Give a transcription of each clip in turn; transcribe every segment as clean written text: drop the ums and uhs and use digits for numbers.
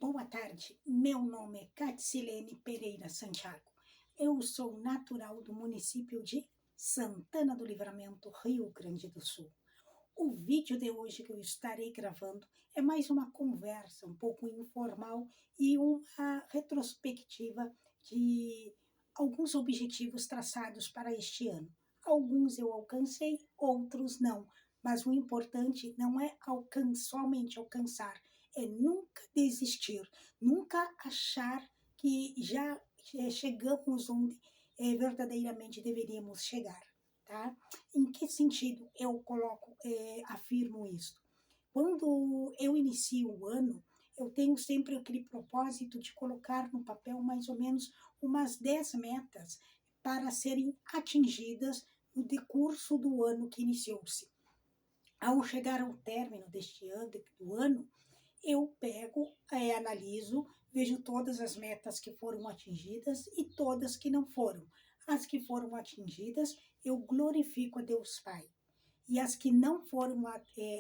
Boa tarde, meu nome é Catilene Pereira Santiago. Eu sou natural do município de Santana do Livramento, Rio Grande do Sul. O vídeo de hoje que eu estarei gravando é mais uma conversa um pouco informal e uma retrospectiva de alguns objetivos traçados para este ano. Alguns eu alcancei, outros não, mas o importante não é somente alcançar, é nunca desistir, nunca achar que já chegamos onde verdadeiramente deveríamos chegar, tá? Em que sentido eu afirmo isso? Quando eu inicio o ano, eu tenho sempre aquele propósito de colocar no papel mais ou menos umas 10 metas para serem atingidas no decurso do ano que iniciou-se. Ao chegar ao término do ano, eu analiso, vejo todas as metas que foram atingidas e todas que não foram. As que foram atingidas, eu glorifico a Deus Pai. E as que não foram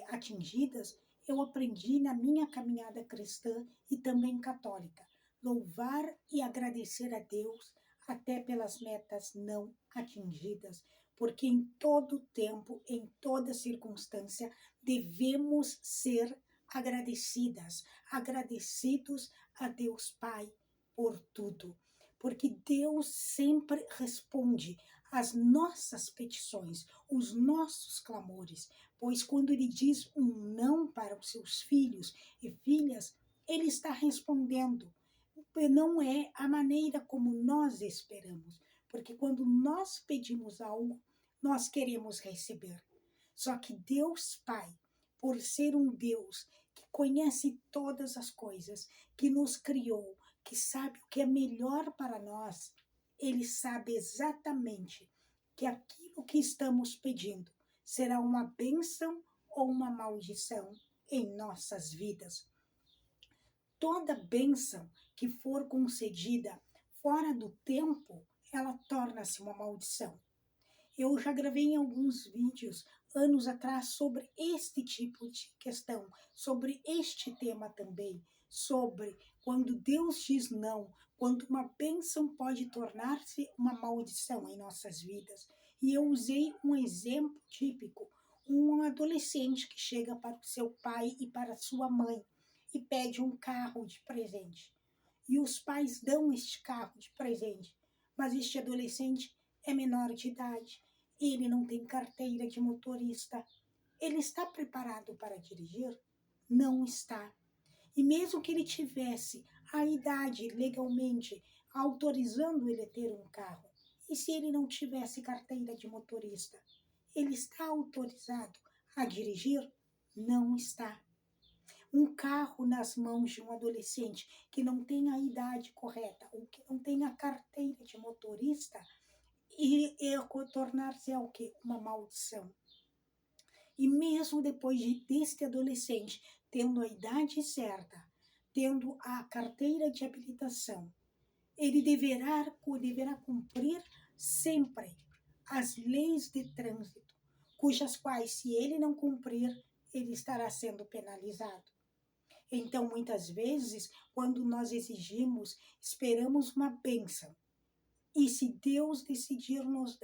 atingidas, eu aprendi na minha caminhada cristã e também católica. Louvar e agradecer a Deus até pelas metas não atingidas, porque em todo tempo, em toda circunstância, devemos ser agradecidos a Deus Pai por tudo, porque Deus sempre responde às nossas petições, os nossos clamores, pois quando Ele diz um não para os seus filhos e filhas, Ele está respondendo. Não é a maneira como nós esperamos, porque quando nós pedimos algo, nós queremos receber. Só que Deus Pai, por ser um Deus que conhece todas as coisas, que nos criou, que sabe o que é melhor para nós, Ele sabe exatamente que aquilo que estamos pedindo será uma bênção ou uma maldição em nossas vidas. Toda bênção que for concedida fora do tempo, ela torna-se uma maldição. Eu já gravei em alguns vídeos anos atrás sobre este tipo de questão, sobre este tema também, sobre quando Deus diz não, quando uma bênção pode tornar-se uma maldição em nossas vidas. E eu usei um exemplo típico, um adolescente que chega para o seu pai e para a sua mãe e pede um carro de presente. E os pais dão este carro de presente, mas este adolescente é menor de idade, ele não tem carteira de motorista. Ele está preparado para dirigir? Não está. E mesmo que ele tivesse a idade legalmente autorizando ele a ter um carro, e se ele não tivesse carteira de motorista, ele está autorizado a dirigir? Não está. Um carro nas mãos de um adolescente que não tem a idade correta ou que não tem a carteira de motorista e tornar-se o quê? Uma maldição. E mesmo depois deste adolescente tendo a idade certa, tendo a carteira de habilitação, ele deverá cumprir sempre as leis de trânsito, cujas quais, se ele não cumprir, ele estará sendo penalizado. Então, muitas vezes, quando nós exigimos, esperamos uma bênção. E se Deus decidir nos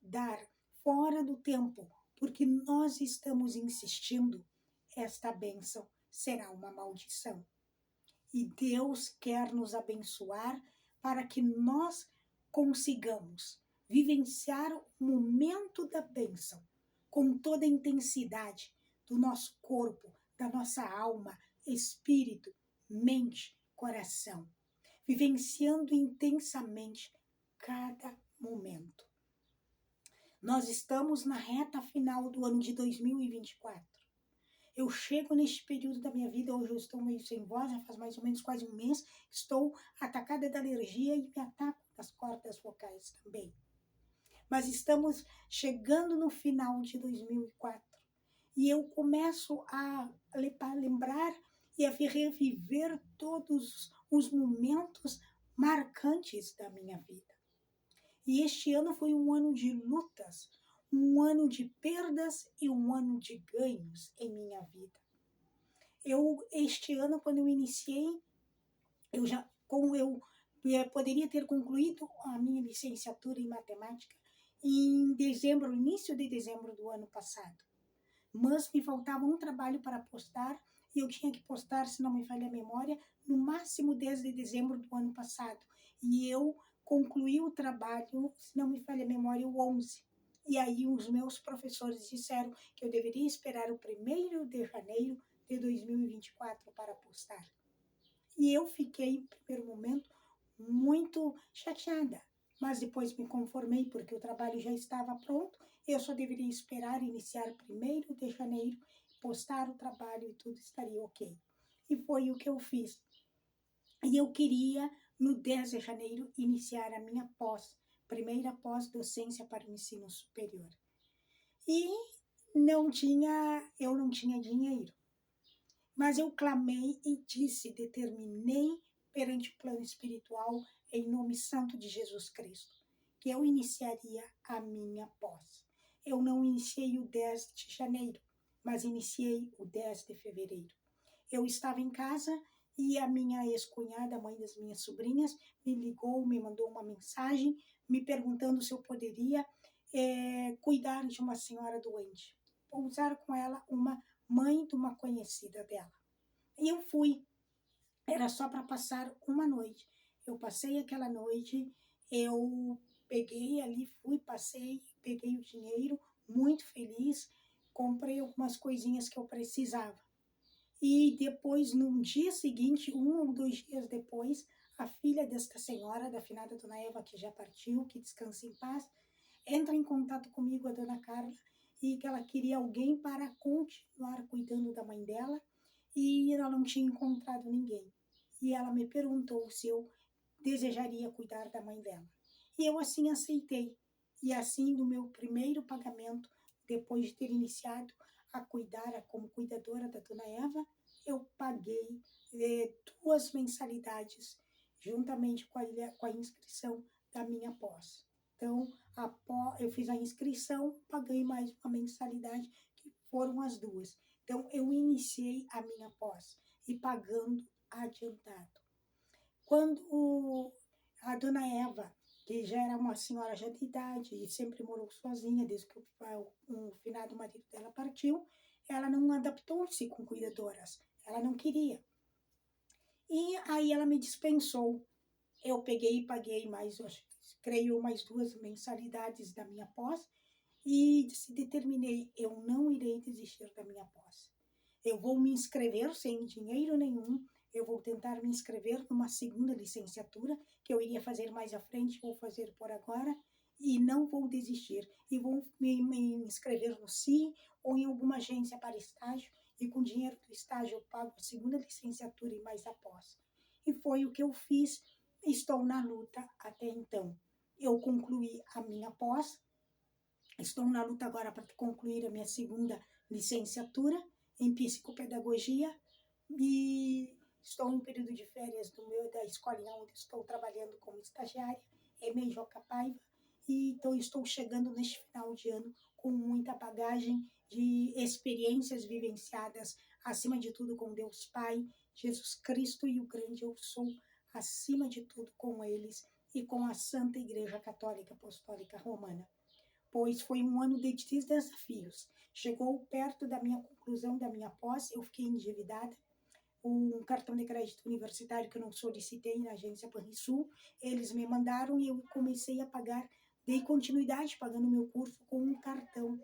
dar fora do tempo, porque nós estamos insistindo, esta bênção será uma maldição. E Deus quer nos abençoar para que nós consigamos vivenciar o momento da bênção com toda a intensidade do nosso corpo, da nossa alma, espírito, mente, coração, vivenciando intensamente cada momento. Nós estamos na reta final do ano de 2024. Eu chego neste período da minha vida, hoje eu estou meio sem voz, já faz mais ou menos quase um mês, estou atacada da alergia e me ataco das cordas vocais também. Mas estamos chegando no final de 2004 e eu começo a lembrar e a reviver todos os momentos marcantes da minha vida. E este ano foi um ano de lutas, um ano de perdas e um ano de ganhos em minha vida. Este ano, quando eu iniciei, eu poderia ter concluído a minha licenciatura em matemática em dezembro, início de dezembro do ano passado. Mas me faltava um trabalho para postar e eu tinha que postar, se não me falha a memória, no máximo desde dezembro do ano passado. E eu concluí o trabalho, se não me falha a memória, o 11. E aí os meus professores disseram que eu deveria esperar o 1º de janeiro de 2024 para postar. E eu fiquei, em primeiro momento, muito chateada, mas depois me conformei porque o trabalho já estava pronto, eu só deveria esperar iniciar 1º de janeiro, postar o trabalho e tudo estaria ok. E foi o que eu fiz. E eu queria, no 10 de janeiro, iniciar a minha primeira pós-docência para o ensino superior. E eu não tinha dinheiro. Mas eu clamei e determinei perante o plano espiritual, em nome santo de Jesus Cristo, que eu iniciaria a minha pós. Eu não iniciei o 10 de janeiro, mas iniciei o 10 de fevereiro. Eu estava em casa e a minha ex-cunhada, mãe das minhas sobrinhas, me ligou, me mandou uma mensagem, me perguntando se eu poderia cuidar de uma senhora doente, pousar com ela uma mãe de uma conhecida dela. E eu fui, era só para passar uma noite. Eu passei aquela noite, eu peguei ali, passei, peguei o dinheiro, muito feliz, comprei algumas coisinhas que eu precisava. E depois, no dia seguinte, 1 ou 2 dias depois, a filha desta senhora, da finada Dona Eva, que já partiu, que descansa em paz, entra em contato comigo, a Dona Carla, e que ela queria alguém para continuar cuidando da mãe dela, e ela não tinha encontrado ninguém. E ela me perguntou se eu desejaria cuidar da mãe dela. E eu assim aceitei. E assim, no meu primeiro pagamento, depois de ter iniciado a cuidar como cuidadora da Dona Eva, eu paguei 2 mensalidades, juntamente com a inscrição da minha pós. Então, eu fiz a inscrição, paguei mais uma mensalidade, que foram as 2. Então, eu iniciei a minha pós e pagando adiantado. Quando a Dona Eva, que já era uma senhora já de idade e sempre morou sozinha desde que o finado marido dela partiu, ela não adaptou-se com cuidadoras, ela não queria. E aí ela me dispensou. Eu peguei e paguei creio, mais 2 mensalidades da minha pós e determinei, eu não irei desistir da minha pós. Eu vou me inscrever sem dinheiro nenhum, eu vou tentar me inscrever numa 2ª licenciatura, que eu iria fazer mais à frente, vou fazer por agora, e não vou desistir. E vou me inscrever no CI ou em alguma agência para estágio, e com o dinheiro do estágio eu pago a 2ª licenciatura e mais a pós. E foi o que eu fiz, estou na luta até então. Eu concluí a minha pós, estou na luta agora para concluir a minha 2ª licenciatura em psicopedagogia e estou em período de férias da escolinha onde estou trabalhando como estagiária, EMEI Joca Paiva, e então estou chegando neste final de ano com muita bagagem de experiências vivenciadas, acima de tudo com Deus Pai, Jesus Cristo e o grande eu sou, acima de tudo com eles e com a Santa Igreja Católica Apostólica Romana. Pois foi um ano de desafios. Chegou perto da minha conclusão da minha pós, eu fiquei endividada. Um cartão de crédito universitário que eu não solicitei na agência Banrisul, eles me mandaram e eu comecei a pagar, dei continuidade pagando meu curso com um cartão.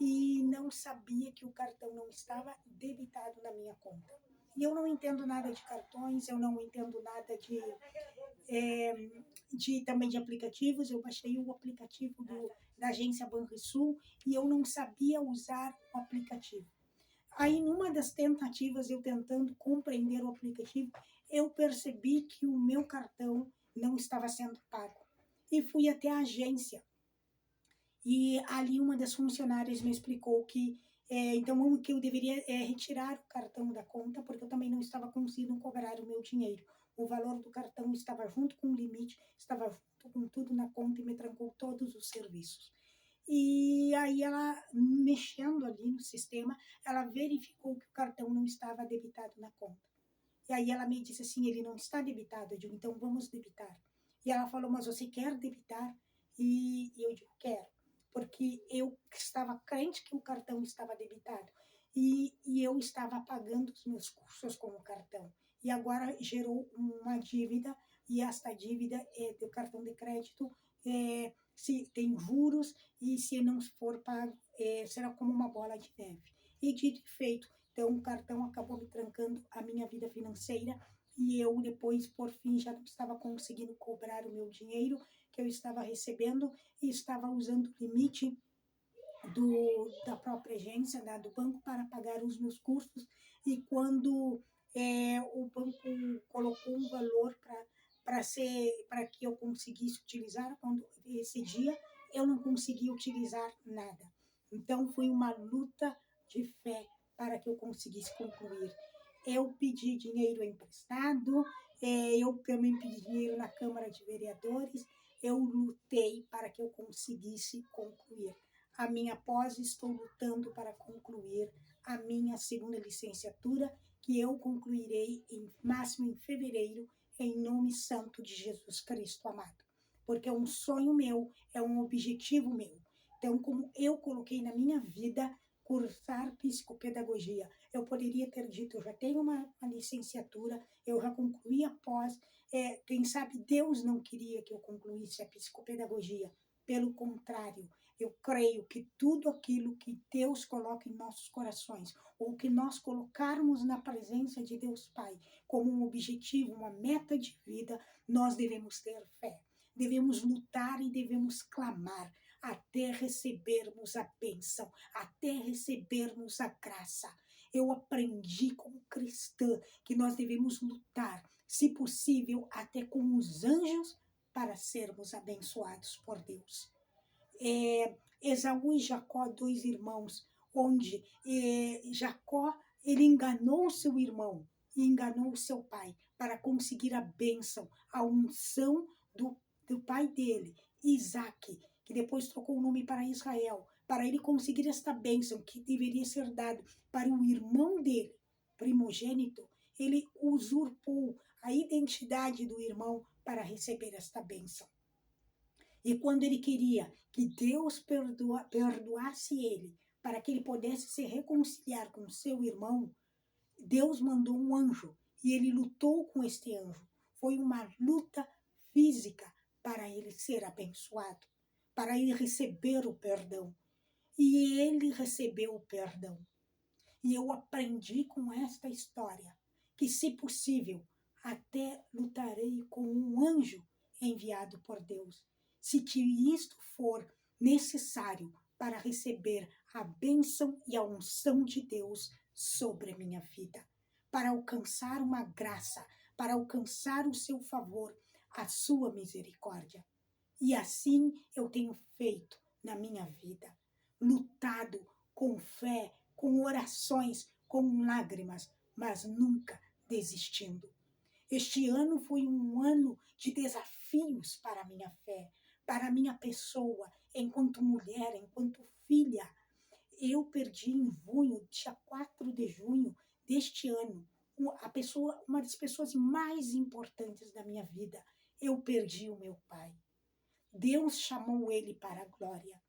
E não sabia que o cartão não estava debitado na minha conta. E eu não entendo nada de cartões, eu não entendo nada também de aplicativos. Eu baixei o aplicativo da agência Banrisul e eu não sabia usar o aplicativo. Aí, numa das tentativas, eu tentando compreender o aplicativo, eu percebi que o meu cartão não estava sendo pago. E fui até a agência. E ali uma das funcionárias me explicou que então que eu deveria retirar o cartão da conta, porque eu também não estava conseguindo cobrar o meu dinheiro. O valor do cartão estava junto com o limite, estava junto com tudo na conta e me trancou todos os serviços. E aí ela, mexendo ali no sistema, ela verificou que o cartão não estava debitado na conta. E aí ela me disse assim, ele não está debitado. Eu digo, então vamos debitar. E ela falou, mas você quer debitar? E eu digo, quero. Porque eu estava crente que o cartão estava debitado. E eu estava pagando os meus cursos com o cartão. E agora gerou uma dívida, e esta dívida do cartão de crédito se tem juros, e se não for pago, será como uma bola de neve. E dito e feito, então o cartão acabou me trancando a minha vida financeira, e eu depois, por fim, já não estava conseguindo cobrar o meu dinheiro que eu estava recebendo, e estava usando o limite da própria agência, do banco, para pagar os meus custos. E quando o banco colocou um valor para que eu conseguisse utilizar, quando esse dia eu não consegui utilizar nada. Então foi uma luta de fé para que eu conseguisse concluir. Eu pedi dinheiro emprestado, eu também pedi dinheiro na Câmara de Vereadores, eu lutei para que eu conseguisse concluir a minha pós, estou lutando para concluir a minha segunda licenciatura, que eu concluirei em máximo em fevereiro, em nome santo de Jesus Cristo amado. Porque é um sonho meu, é um objetivo meu. Então, como eu coloquei na minha vida cursar psicopedagogia, eu poderia ter dito, eu já tenho uma licenciatura, eu já concluí a pós, quem sabe Deus não queria que eu concluísse a psicopedagogia. Pelo contrário, eu creio que tudo aquilo que Deus coloca em nossos corações, ou que nós colocarmos na presença de Deus Pai como um objetivo, uma meta de vida, nós devemos ter fé. Devemos lutar e devemos clamar até recebermos a bênção, até recebermos a graça. Eu aprendi como cristã que nós devemos lutar, se possível, até com os anjos, para sermos abençoados por Deus. Esaú e Jacó, dois irmãos, onde Jacó ele enganou seu irmão e enganou o seu pai para conseguir a bênção, a unção do pai dele, Isaque, que depois trocou o nome para Israel, para ele conseguir esta bênção que deveria ser dada para o irmão dele, primogênito. Ele usurpou a identidade do irmão para receber esta bênção. E quando ele queria que Deus perdoasse ele, para que ele pudesse se reconciliar com seu irmão, Deus mandou um anjo e ele lutou com este anjo. Foi uma luta física para ele ser abençoado, para ele receber o perdão. E ele recebeu o perdão. E eu aprendi com esta história que, se possível, até lutarei com um anjo enviado por Deus, se isto for necessário para receber a bênção e a unção de Deus sobre a minha vida, para alcançar uma graça, para alcançar o seu favor, a sua misericórdia. E assim eu tenho feito na minha vida, lutado com fé, com orações, com lágrimas, mas nunca desistindo. Este ano foi um ano de desafios para a minha fé, para a minha pessoa, enquanto mulher, enquanto filha. Eu perdi em junho, dia 4 de junho deste ano, uma das pessoas mais importantes da minha vida. Eu perdi o meu pai. Deus chamou ele para a glória.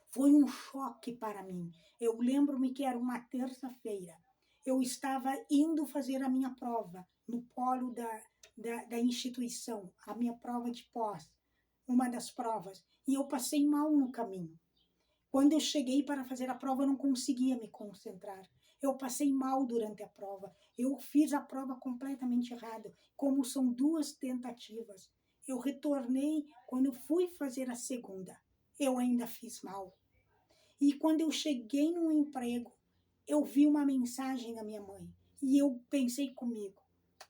Foi um choque para mim. Eu lembro-me que era uma terça-feira. Eu estava indo fazer a minha prova no polo da instituição, a minha prova de pós, uma das provas, e eu passei mal no caminho. Quando eu cheguei para fazer a prova, eu não conseguia me concentrar. Eu passei mal durante a prova. Eu fiz a prova completamente errada, como são 2 tentativas. Eu retornei, quando eu fui fazer a segunda, eu ainda fiz mal. E quando eu cheguei no emprego, eu vi uma mensagem da minha mãe. E eu pensei comigo,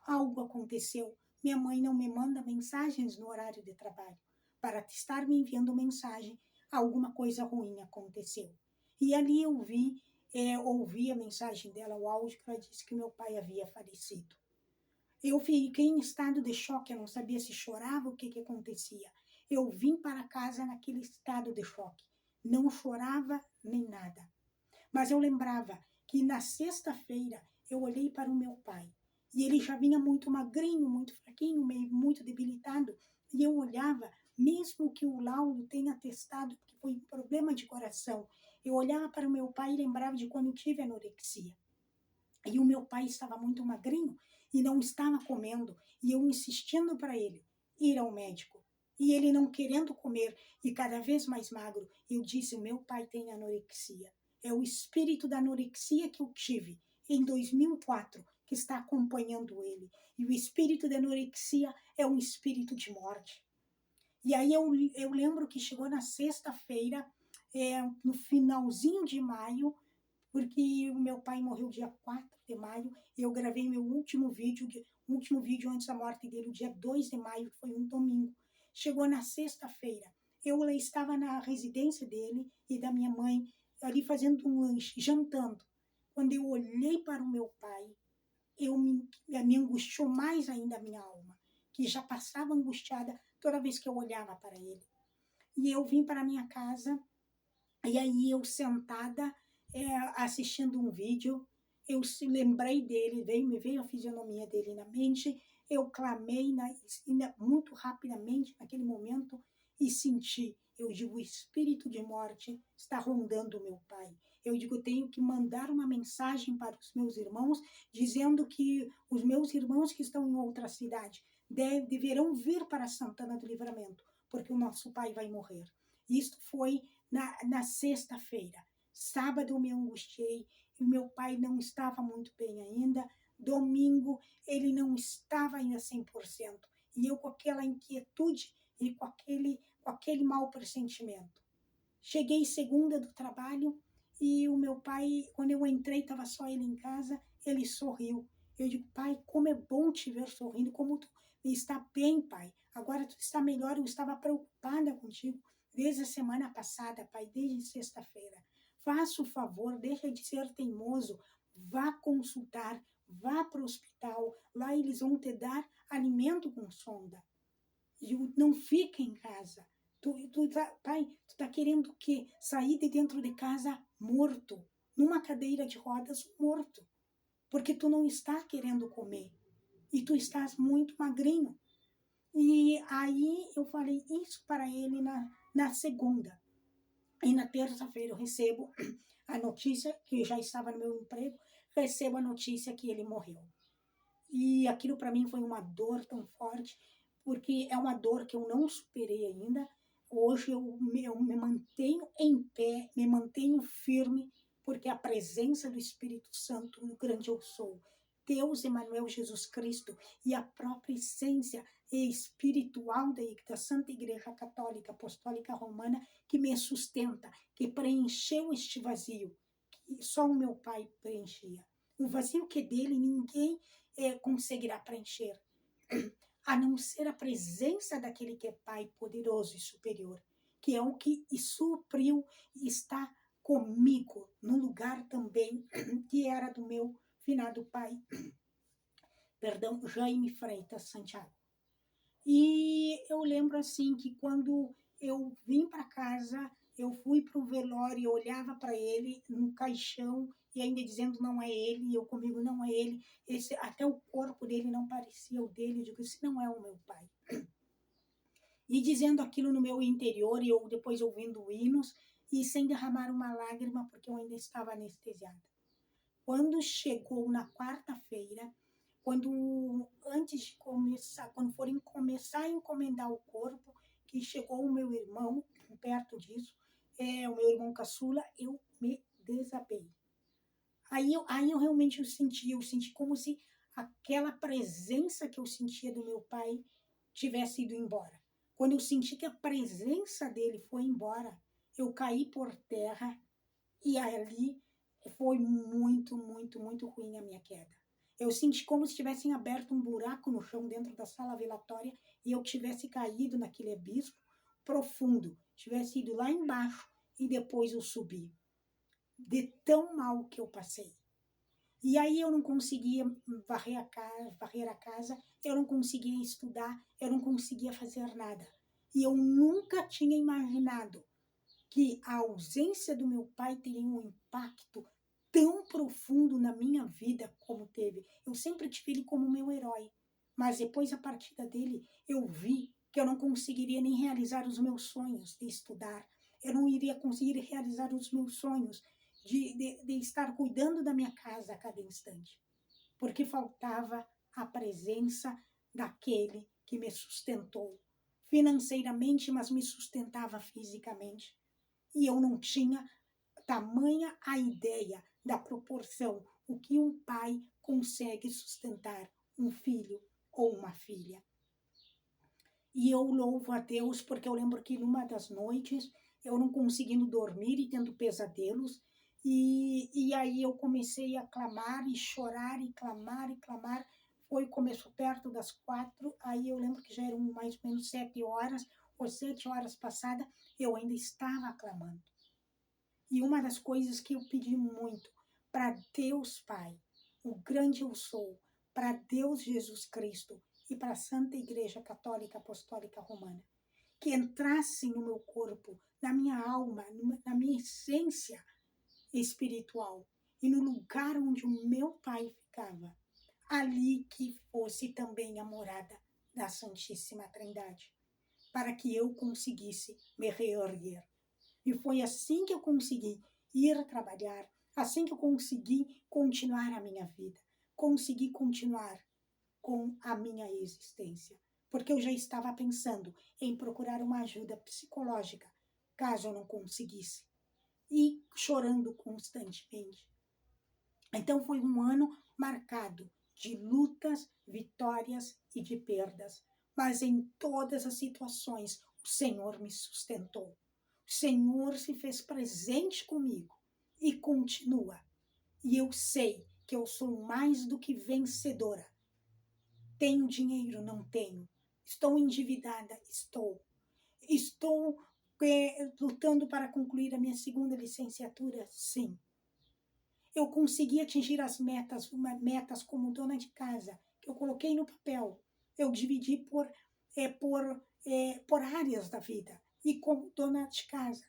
algo aconteceu. Minha mãe não me manda mensagens no horário de trabalho. Para estar me enviando mensagem, alguma coisa ruim aconteceu. E ali eu ouvi a mensagem dela, o áudio, que ela disse que meu pai havia falecido. Eu fiquei em estado de choque, eu não sabia se chorava, o que acontecia. Eu vim para casa naquele estado de choque. não chorava nem nada. Mas eu lembrava que na sexta-feira eu olhei para o meu pai e ele já vinha muito magrinho, muito fraquinho, meio muito debilitado, e eu olhava, mesmo que o laudo tenha atestado que foi um problema de coração, eu olhava para o meu pai e lembrava de quando eu tive anorexia. E o meu pai estava muito magrinho e não estava comendo, e eu insistindo para ele ir ao médico. E ele não querendo comer e cada vez mais magro, eu disse: meu pai tem anorexia. É o espírito da anorexia que eu tive em 2004 que está acompanhando ele. E o espírito da anorexia é um espírito de morte. E aí eu lembro que chegou na sexta-feira, no finalzinho de maio, porque o meu pai morreu dia 4 de maio, e eu gravei meu último vídeo antes da morte dele, o dia 2 de maio, que foi um domingo. Chegou na sexta-feira, eu estava na residência dele e da minha mãe, ali fazendo um lanche, jantando. Quando eu olhei para o meu pai, me angustiou mais ainda a minha alma, que já passava angustiada toda vez que eu olhava para ele. E eu vim para a minha casa, e aí eu sentada, assistindo um vídeo, eu se lembrei dele, me veio a fisionomia dele na mente, eu clamei muito rapidamente naquele momento e senti, eu digo, o espírito de morte está rondando o meu pai. Eu digo, eu tenho que mandar uma mensagem para os meus irmãos, dizendo que os meus irmãos que estão em outra cidade deverão vir para Santana do Livramento, porque o nosso pai vai morrer. Isto foi na sexta-feira. Sábado eu me angustiei e meu pai não estava muito bem ainda. Domingo ele não estava ainda 100%. E eu com aquela inquietude e com aquele mau pressentimento. Cheguei segunda do trabalho e o meu pai, quando eu entrei, estava só ele em casa, ele sorriu. Eu digo, pai, como é bom te ver sorrindo, como tu está bem, pai. Agora tu está melhor, eu estava preocupada contigo desde a semana passada, pai, desde sexta-feira. Faça o favor, deixa de ser teimoso, vá consultar, vá para o hospital, lá eles vão te dar alimento com sonda. E não fica em casa. Pai, tu tá querendo o quê? Sair de dentro de casa morto, numa cadeira de rodas morto, porque tu não está querendo comer e tu estás muito magrinho. E aí eu falei isso para ele na segunda. E na terça-feira eu recebo a notícia, que eu já estava no meu emprego, recebo a notícia que ele morreu. E aquilo para mim foi uma dor tão forte, porque é uma dor que eu não superei ainda. Hoje eu me mantenho em pé, me mantenho firme, porque a presença do Espírito Santo, o grande eu sou, Deus Emmanuel Jesus Cristo e a própria essência espiritual da Santa Igreja Católica Apostólica Romana que me sustenta, que preencheu este vazio, que só o meu pai preenchia. O vazio que é dele ninguém conseguirá preencher, a não ser a presença daquele que é Pai poderoso e superior, que é o que supriu e está comigo no lugar também que era do meu finado pai, perdão, Jaime Freitas Santiago. E eu lembro assim que quando eu vim para casa, eu fui para o velório, eu olhava para ele no caixão e ainda dizendo não é ele, e eu comigo não é ele, até o corpo dele não parecia o dele, eu digo, esse não é o meu pai. E dizendo aquilo no meu interior, e eu depois ouvindo hinos, e sem derramar uma lágrima, porque eu ainda estava anestesiada. Quando chegou na quarta-feira, antes de começar, quando forem começar a encomendar o corpo, que chegou o meu irmão, perto disso, o meu irmão caçula, eu me desabei. Aí eu realmente eu senti como se aquela presença que eu sentia do meu pai tivesse ido embora. Quando eu senti que a presença dele foi embora, eu caí por terra e ali foi muito, muito, muito ruim a minha queda. Eu senti como se tivessem aberto um buraco no chão dentro da sala velatória e eu tivesse caído naquele abismo profundo, tivesse ido lá embaixo e depois eu subi. De tão mal que eu passei. E aí eu não conseguia varrer a casa, eu não conseguia estudar, eu não conseguia fazer nada. E eu nunca tinha imaginado que a ausência do meu pai teria um impacto tão profundo na minha vida como teve. Eu sempre tive ele como meu herói, mas depois, a partida dele, eu vi que eu não conseguiria nem realizar os meus sonhos de estudar, eu não iria conseguir realizar os meus sonhos de estar cuidando da minha casa a cada instante, porque faltava a presença daquele que me sustentou financeiramente, mas me sustentava fisicamente. E eu não tinha tamanha a ideia da proporção, o que um pai consegue sustentar um filho ou uma filha. E eu louvo a Deus porque eu lembro que numa das noites, eu não conseguindo dormir e tendo pesadelos, e aí eu comecei a clamar e chorar e clamar e clamar. Começou perto das 4, aí eu lembro que já eram mais ou menos 7 horas, ou 7 horas passadas, eu ainda estava clamando. E uma das coisas que eu pedi muito para Deus Pai, o grande eu sou, para Deus Jesus Cristo e para a Santa Igreja Católica Apostólica Romana, que entrassem no meu corpo, na minha alma, na minha essência espiritual e no lugar onde o meu Pai ficava, ali que fosse também a morada da Santíssima Trindade, para que eu conseguisse me reerguer. E foi assim que eu consegui ir trabalhar, assim que eu consegui continuar a minha vida, consegui continuar com a minha existência, porque eu já estava pensando em procurar uma ajuda psicológica, caso eu não conseguisse, e chorando constantemente. Então foi um ano marcado de lutas, vitórias e de perdas, mas em todas as situações o Senhor me sustentou. O Senhor se fez presente comigo e continua. E eu sei que eu sou mais do que vencedora. Tenho dinheiro? Não tenho. Estou endividada? Estou. Estou lutando para concluir a minha segunda licenciatura? Sim. Eu consegui atingir as metas como dona de casa, que eu coloquei no papel. Eu dividi por áreas da vida. E como dona de casa,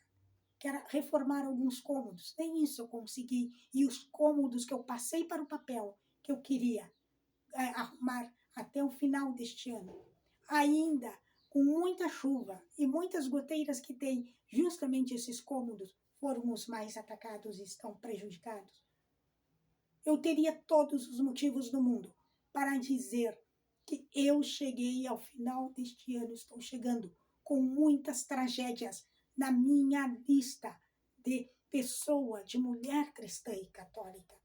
que era reformar alguns cômodos. Nem isso eu consegui. E os cômodos que eu passei para o papel, que eu queria arrumar até o final deste ano, ainda com muita chuva e muitas goteiras que tem, justamente esses cômodos foram os mais atacados e estão prejudicados. Eu teria todos os motivos do mundo para dizer que eu cheguei ao final deste ano, estou chegando com muitas tragédias na minha lista de pessoa, de mulher cristã e católica.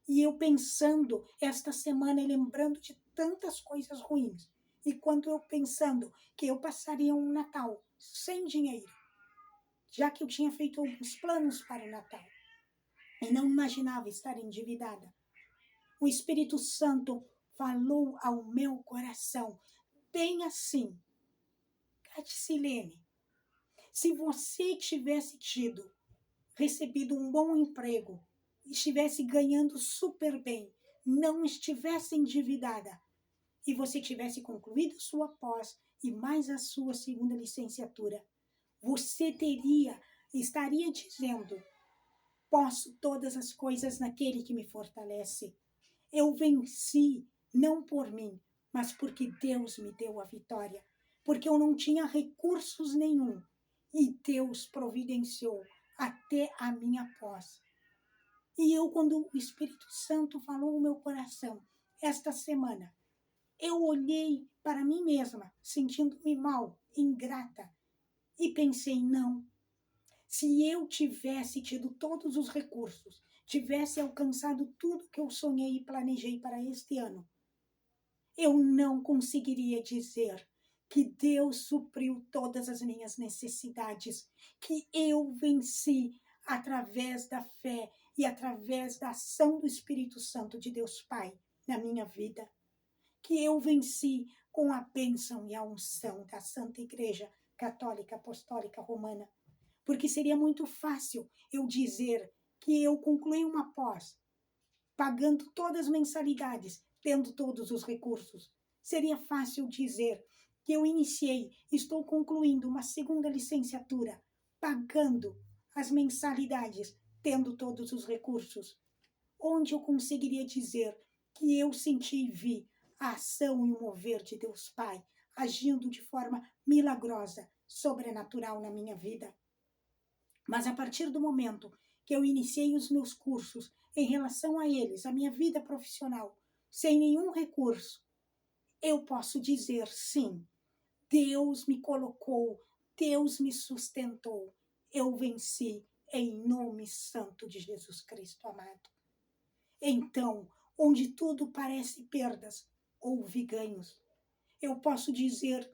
E eu pensando esta semana e lembrando de tantas coisas ruins, e quando eu pensando que eu passaria um Natal sem dinheiro, já que eu tinha feito alguns planos para o Natal, e não imaginava estar endividada, o Espírito Santo falou ao meu coração, bem assim: Caticilene, se você tivesse recebido um bom emprego, estivesse ganhando super bem, não estivesse endividada, e você tivesse concluído sua pós e mais a sua segunda licenciatura, você estaria dizendo: posso todas as coisas naquele que me fortalece. Eu venci, não por mim, mas porque Deus me deu a vitória, porque eu não tinha recursos nenhum e Deus providenciou até a minha pós. E eu, quando o Espírito Santo falou no meu coração, esta semana, eu olhei para mim mesma, sentindo-me mal, ingrata, e pensei: não, se eu tivesse tido todos os recursos, tivesse alcançado tudo que eu sonhei e planejei para este ano, eu não conseguiria dizer que Deus supriu todas as minhas necessidades, que eu venci através da fé e através da ação do Espírito Santo de Deus Pai na minha vida, que eu venci com a bênção e a unção da Santa Igreja Católica Apostólica Romana. Porque seria muito fácil eu dizer que eu concluí uma pós, pagando todas as mensalidades, tendo todos os recursos. Seria fácil dizer que eu estou concluindo uma segunda licenciatura, pagando as mensalidades, tendo todos os recursos? Onde eu conseguiria dizer que eu senti e vi a ação e o mover de Deus Pai agindo de forma milagrosa, sobrenatural na minha vida? Mas a partir do momento que eu iniciei os meus cursos em relação a eles, a minha vida profissional, sem nenhum recurso, eu posso dizer sim, Deus me colocou, Deus me sustentou, eu venci em nome santo de Jesus Cristo amado. Então, onde tudo parece perdas, houve ganhos. Eu posso dizer,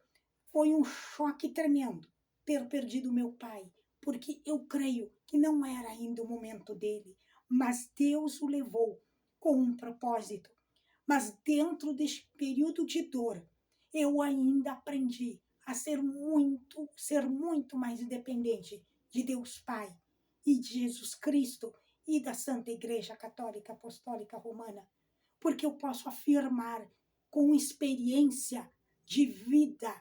foi um choque tremendo ter perdido meu pai, porque eu creio que não era ainda o momento dele, mas Deus o levou com um propósito. Mas dentro deste período de dor, eu ainda aprendi a ser muito mais independente de Deus Pai e de Jesus Cristo e da Santa Igreja Católica Apostólica Romana, porque eu posso afirmar com experiência de vida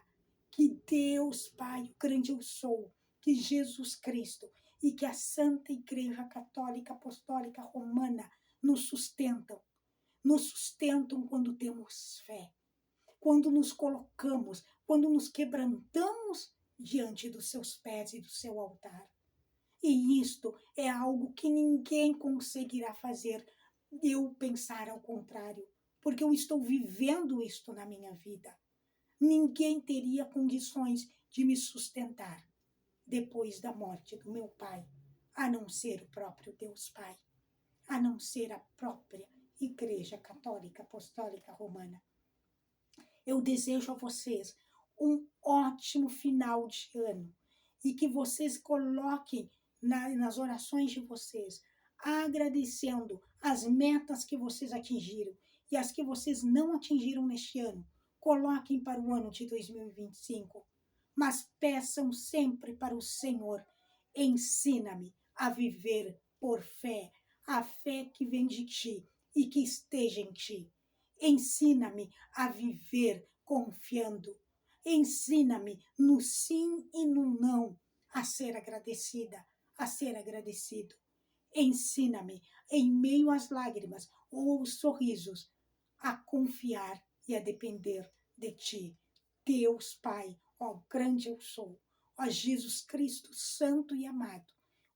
que Deus Pai, o grande eu sou, que Jesus Cristo e que a Santa Igreja Católica Apostólica Romana nos sustentam quando temos fé, quando nos colocamos, quando nos quebrantamos diante dos seus pés e do seu altar. E isto é algo que ninguém conseguirá fazer eu pensar ao contrário, porque eu estou vivendo isto na minha vida. Ninguém teria condições de me sustentar depois da morte do meu pai, a não ser o próprio Deus Pai, a não ser a própria Igreja Católica Apostólica Romana. Eu desejo a vocês um ótimo final de ano e que vocês coloquem nas orações de vocês, agradecendo as metas que vocês atingiram e as que vocês não atingiram neste ano. Coloquem para o ano de 2025, mas peçam sempre para o Senhor, ensina-me a viver por fé, a fé que vem de ti e que esteja em ti. Ensina-me a viver confiando. Ensina-me no sim e no não a ser agradecida, a ser agradecido. Ensina-me, em meio às lágrimas ou aos sorrisos, a confiar e a depender de ti. Deus Pai, ó grande eu sou, ó Jesus Cristo santo e amado,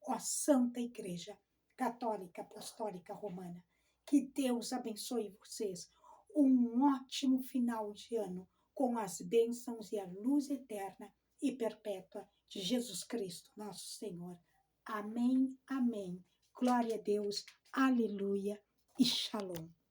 ó Santa Igreja Católica Apostólica Romana. Que Deus abençoe vocês. Um ótimo final de ano com as bênçãos e a luz eterna e perpétua de Jesus Cristo, nosso Senhor. Amém, amém. Glória a Deus, aleluia e shalom.